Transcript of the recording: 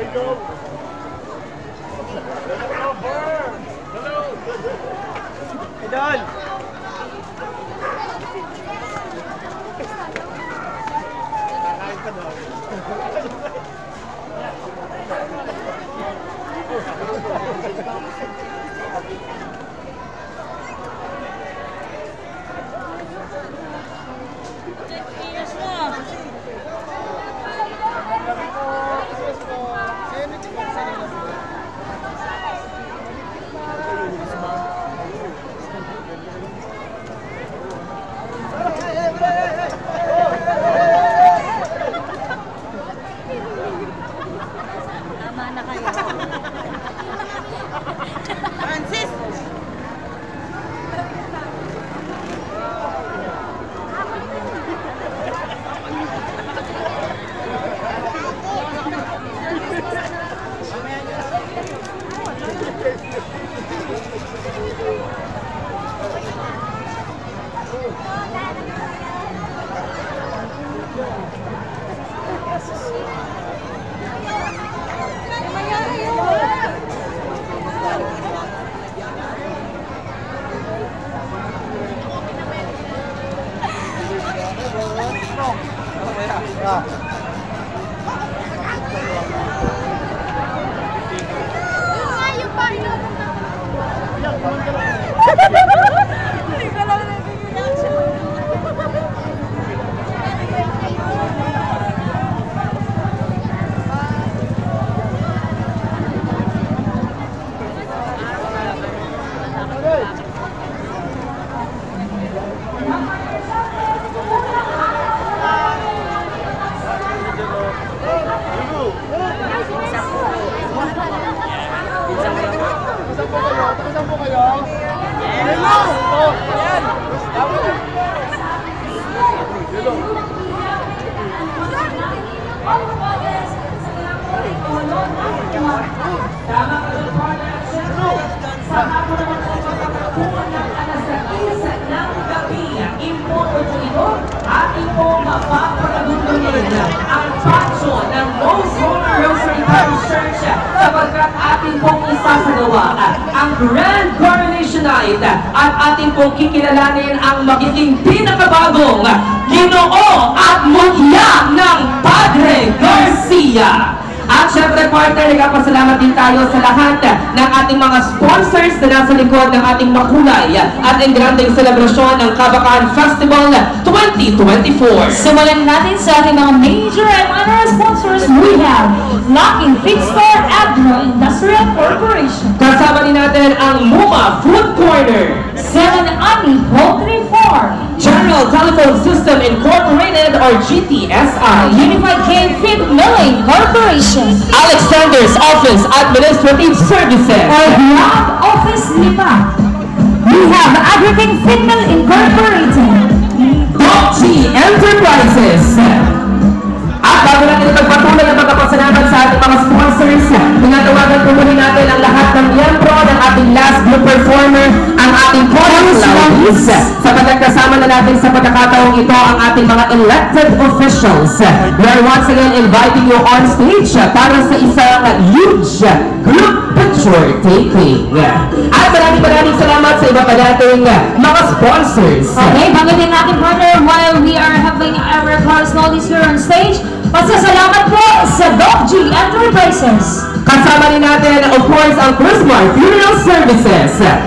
Idol! Kakain ka daw. Ang pacho ng Rose Roller Rosary Parish Church sapagkat ating pong isasagawa ang Grand Coronation Night at ating pong kikilalanin ang magiging pinakabagong Ginoo at Mutya ng Padre Garcia. At syempre partner, nagpapasalamat din tayo sa lahat ng ating mga sponsors na nasa likod ng ating makulay at engrandeng selebrasyon ng Kabakaan Festival 2024. Simulan natin sa ating mga major and minor sponsors. We have Locking Feed Store Agro Industrial Corporation. Kasama din natin ang Muma Food Corner, 7 Ami Poultry Farm, General Telephone System Incorporated or GTSI, Unified Cane Feed Milling Corporation, Alexander's Office Administrative Services, or Black Office Lipa. We have Agricane Feed Mill Incorporated, Doc G Enterprises. At bago natin magpatuloy ang pagkapasalamat sa ating mga sponsors, tinatawagan po muli natin ang lahat ng miyembro ng ating last group performer, ang ating chorus ladies, sapagkat kasama na natin sa pagkakataong ito ang ating mga elected officials. We are once again inviting you on stage para sa isang huge group picture taking. At maraming salamat sa iba pa nating mga sponsors. Okay, banggitin natin partner while we are having our chorus ladies here on stage. Pasasalamat po sa Doc G Enterprises. Kasama rin natin, of course, ang Christmas Funeral Services.